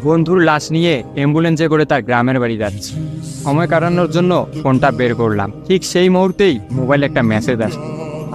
বন্ধুর লাশ নিয়ে অ্যাম্বুলেন্সে করে তার গ্রামের বাড়ি যাচ্ছে। সময় কাটানোর জন্য ফোনটা বের করলাম। ঠিক সেই মুহূর্তেই মোবাইলে একটা মেসেজ আসে।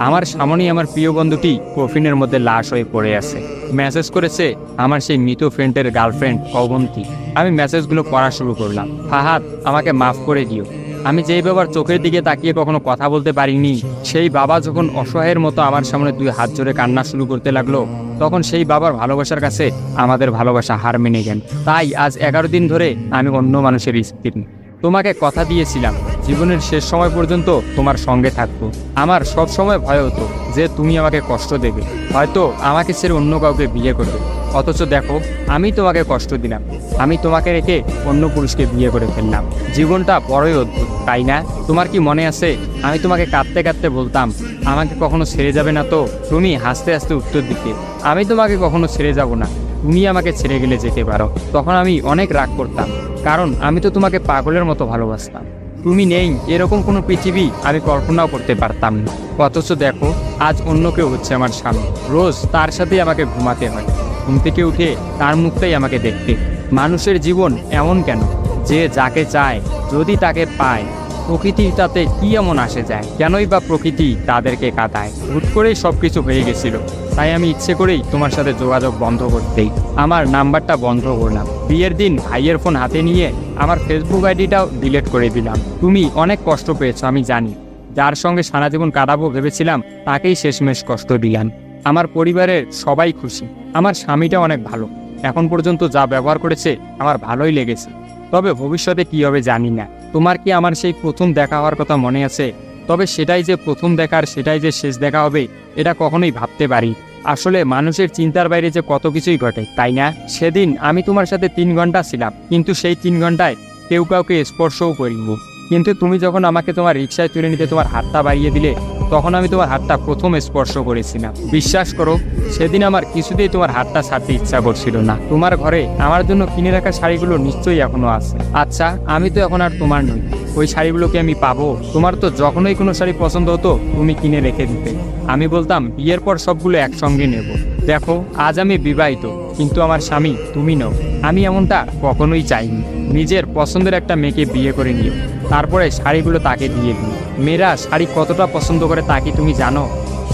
আমার সামনেই আমার প্রিয় বন্ধুটি কফিনের মধ্যে লাশ হয়ে পড়ে আছে। মেসেজ করেছে আমার সেই মৃত ফ্রেন্ডের গার্লফ্রেন্ড অবন্তী। আমি মেসেজগুলো পড়া শুরু করলাম। ফাহাদ, আমাকে মাফ করে দিও। আমি যেই বাবার চোখের দিকে তাকিয়ে কখনো কথা বলতে পারিনি, সেই বাবা যখন অসহায়ের মতো আমার সামনে 2 হাত জোড়ে কান্না শুরু করতে লাগলো, তখন সেই বাবার ভালোবাসার কাছে আমাদের ভালোবাসা হার মেনে গেল। তাই আজ 11 দিন ধরে আমি অন্য মানুষের স্ত্রী। তোমাকে কথা দিয়েছিলাম জীবনের শেষ সময় পর্যন্ত তোমার সঙ্গে থাকবো। আমার সব সময় ভয় হতো যে তুমি আমাকে কষ্ট দেবে, হয়তো আমাকে ছেড়ে অন্য কাউকে বিয়ে করবে। অথচ দেখো, আমি তোমাকে কষ্ট দিলাম, আমি তোমাকে রেখে অন্য পুরুষকে বিয়ে করে ফেললাম। জীবনটা বড়ই অদ্ভুত, তাই না? তোমার কি মনে আছে আমি তোমাকে কাঁদতে কাঁদতে বলতাম আমাকে কখনো ছেড়ে যাবে না? তো তুমি হাসতে হাসতে উত্তর দিতে, আমি তোমাকে কখনো ছেড়ে যাব না, তুমি আমাকে ছেড়ে গেলে যেতে পারো। তখন আমি অনেক রাগ করতাম, কারণ আমি তো তোমাকে পাগলের মতো ভালোবাসতাম। তুমি নেই এরকম কোনো পৃথিবী আমি কল্পনাও করতে পারতাম না। অথচ দেখো, আজ অন্য কেউ হচ্ছে আমার স্বামী। রোজ তার সাথেই আমাকে ঘুমাতে হয়, ঘুম থেকে উঠে তার মুখটাই আমাকে দেখতে। মানুষের জীবন এমন কেন যে যাকে চায় যদি তাকে পায়? প্রকৃতির তাতে কি এমন আসে যায়? কেনই বা প্রকৃতি তাদেরকে কাঁদায়? হুট করেই সব কিছু হয়ে গেছিল, তাই আমি ইচ্ছে করেই তোমার সাথে যোগাযোগ বন্ধ করতেই আমার নাম্বারটা বন্ধ করলাম। বিয়ের দিন ভাইয়ের ফোন হাতে নিয়ে আমার ফেসবুক আইডিটাও ডিলিট করে দিলাম। তুমি অনেক কষ্ট পেয়েছো আমি জানি, যার সঙ্গে সারা জীবন কাটাবো ভেবেছিলাম তাকেই শেষমেশ কষ্ট দিলাম। আমার পরিবারের সবাই খুশি, আমার স্বামীটা অনেক ভালো, এখন পর্যন্ত যা ব্যবহার করেছে আমার ভালোই লেগেছে। তবে ভবিষ্যতে কি হবে জানি না। তোমার কি আমার সেই প্রথম দেখা হওয়ার কথা মনে আছে? তবে সেটাই যে প্রথম দেখার, সেটাই যে শেষ দেখা হবে, এটা কখনোই ভাবতে পারি। আসলে মানুষের চিন্তার বাইরে যে কত কিছুই ঘটে, তাই না? সেদিন আমি তোমার সাথে 3 ঘন্টা ছিলাম, কিন্তু সেই 3 ঘন্টায় কেউ কাউকে স্পর্শও করিনি। কিন্তু তুমি যখন আমাকে তোমার রিক্সায় তুলে নিতে তোমার হাতটা বাড়িয়ে দিলে, তখন আমি তোমার হাতটা প্রথম স্পর্শ করেছিলাম। বিশ্বাস করো, সেদিন আমার কিছুতেই তোমার হাতটা ছাড়তে ইচ্ছা করছিল না। তোমার ঘরে আমার জন্য কিনে রাখা শাড়িগুলো নিশ্চয়ই এখনো আছে। আচ্ছা, আমি তো এখন আর তোমার নই, ওই শাড়িগুলোকে আমি পাবো? তোমার তো যখনই কোনো শাড়ি পছন্দ হতো তুমি কিনে রেখে দিতে, আমি বলতাম বিয়ের পর সবগুলো একসঙ্গে নেব। দেখো, আজ আমি বিবাহিত, কিন্তু আমার স্বামী তুমি নও। আমি এমনটা কখনোই চাইনি। নিজের পছন্দের একটা মেয়েকে বিয়ে করে নিও, তারপরে শাড়িগুলো তাকে দিয়ে দিই। মেয়েরা শাড়ি কতটা পছন্দ করে তা কি তুমি জানো?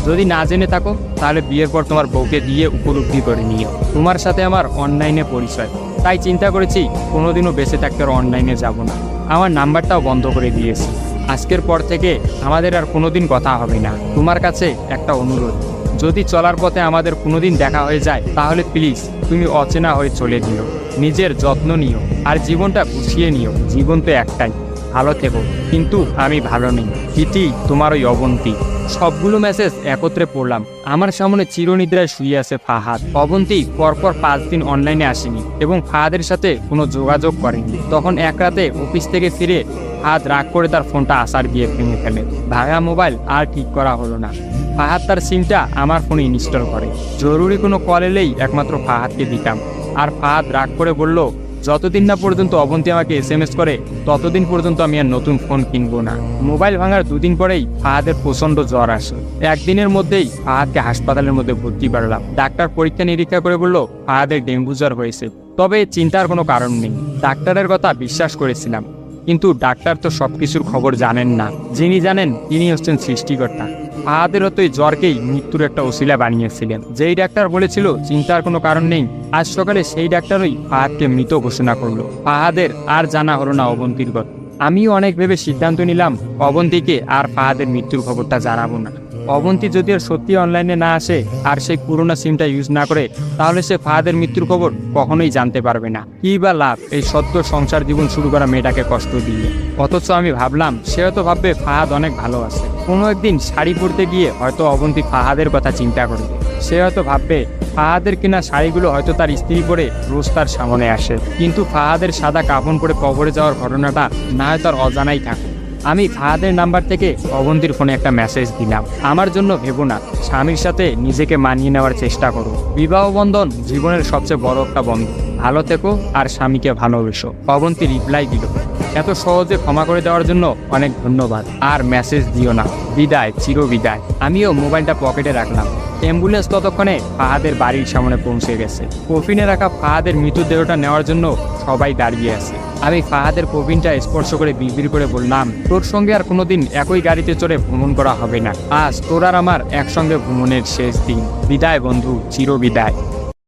যদি না জেনে থাকো তাহলে বিয়ের পর তোমার বউকে দিয়ে উপলব্ধি করে নিও। তোমার সাথে আমার অনলাইনে পরিচয়, তাই চিন্তা করেছি কোনোদিনও বেঁচে থাকতে আর অনলাইনে যাব না। আমার নাম্বারটাও বন্ধ করে দিয়েছি। আজকের পর থেকে আমাদের আর কোনোদিন কথা হবে না। তোমার কাছে একটা অনুরোধ, যদি চলার পথে আমাদের কোনোদিন দেখা হয়ে যায় তাহলে প্লিজ তুমি অচেনা হয়ে চলে দিও। নিজের যত্ন নিও আর জীবনটা গুছিয়ে নিও। জীবন তো একটাই, ভালো থেকো। কিন্তু আমি ভালো নেই। ইতি, তোমার ওই অবন্তী। সবগুলো মেসেজ একত্রে পড়লাম। আমার সামনে চিরনিদ্রায় শুয়ে আছে ফাহাদ। অবন্তী পরপর 5 দিন অনলাইনে আসেনি এবং ফাহাদের সাথে কোনো যোগাযোগ করেনি। তখন এক রাতে অফিস থেকে ফিরে ফাহাদ রাগ করে তার ফোনটা আসার দিয়ে ভেঙে ফেলে। ভাঙা মোবাইল আর ঠিক করা হলো না। ফাহাদ তার সিমটা আমার ফোনে ইনস্টল করে। জরুরি কোনো কল এলেই একমাত্র ফাহাদকে দিতাম। আর ফাহাদ রাগ করে বলল, যতদিন না পর্যন্ত অবন্তী আমাকে SMS করে ততদিন পর্যন্ত আমি আর নতুন ফোন কিনবো না। মোবাইল ভাঙার 2 দিন পরেই ফাহাদের প্রচণ্ড জ্বর আসে। একদিনের মধ্যেই ফাহাদকে হাসপাতালের মধ্যে ভর্তি করলাম। ডাক্তার পরীক্ষা নিরীক্ষা করে বলল ফাহাদের ডেঙ্গু জ্বর হয়েছে। তবে চিন্তার কোনো কারণ নেই। ডাক্তারের কথা বিশ্বাস করেছিলাম, কিন্তু ডাক্তার তো সবকিছুর খবর জানেন না। যিনি জানেন তিনি হচ্ছেন সৃষ্টিকর্তা। ফাহাদের হয়তো এই জ্বরকেই মৃত্যুর একটা ওসিলা বানিয়েছিলেন। যেই ডাক্তার বলেছিল চিন্তার কোনো কারণ নেই, আজ সকালে সেই ডাক্তারই ফাহাদকে মৃত ঘোষণা করলো। ফাহাদের আর জানা হলো না অবন্তীর কথা। আমিও অনেক ভেবে সিদ্ধান্ত নিলাম অবন্তীকে আর ফাহাদের মৃত্যুর খবরটা জানাবো না। অবন্তী যদি আর সত্যি অনলাইনে না আসে আর সেই পুরোনো সিমটা ইউজ না করে, তাহলে সে ফাহাদের মৃত্যুর খবর কখনোই জানতে পারবে না। কি বা লাভ এই সত্য সংসার জীবন শুরু করা মেয়েটাকে কষ্ট দিয়ে? অথচ আমি ভাবলাম সে হয়তো ভাববে ফাহাদ অনেক ভালো আছে। কোনো একদিন শাড়ি পরতে গিয়ে হয়তো অবন্তী ফাহাদের কথা চিন্তা করবে। সে হয়তো ভাববে ফাহাদের কিনা শাড়িগুলো হয়তো তার স্ত্রী পরে রোজ তার সামনে আসে, কিন্তু ফাহাদের সাদা কাফন পরে কবরে যাওয়ার ঘটনাটা না হয় তার অজানাই থাকে। আমি ফাহাদের নাম্বার থেকে অবন্তীর ফোনে একটা মেসেজ দিলাম, আমার জন্য ভেবো না, স্বামীর সাথে নিজেকে মানিয়ে নেওয়ার চেষ্টা করো। বিবাহ বন্ধন জীবনের সবচেয়ে বড় একটা বন্ধন। ভালো থেকো আর স্বামীকে ভালোবেসো। অবন্তী রিপ্লাই দিল, এত সহজে ক্ষমা করে দেওয়ার জন্য অনেক ধন্যবাদ। আর মেসেজ দিও না। বিদায়, চির বিদায়। আমিও মোবাইলটা পকেটে রাখলাম। অ্যাম্বুলেন্স ততক্ষণে ফাহাদের বাড়ির সামনে পৌঁছে গেছে। কফিনে রাখা ফাহাদের মৃতদেহটা নেওয়ার জন্য সবাই দাঁড়িয়ে আছে। আমি ফাহাদের কফিনটা স্পর্শ করে বিড়বিড় করে বললাম, তোর সঙ্গে আর কোনোদিন একই গাড়িতে চড়ে ভ্রমণ করা হবে না। আজ তোর আর আমার একসঙ্গে ভ্রমণের শেষ দিন। বিদায় বন্ধু, চিরবিদায়।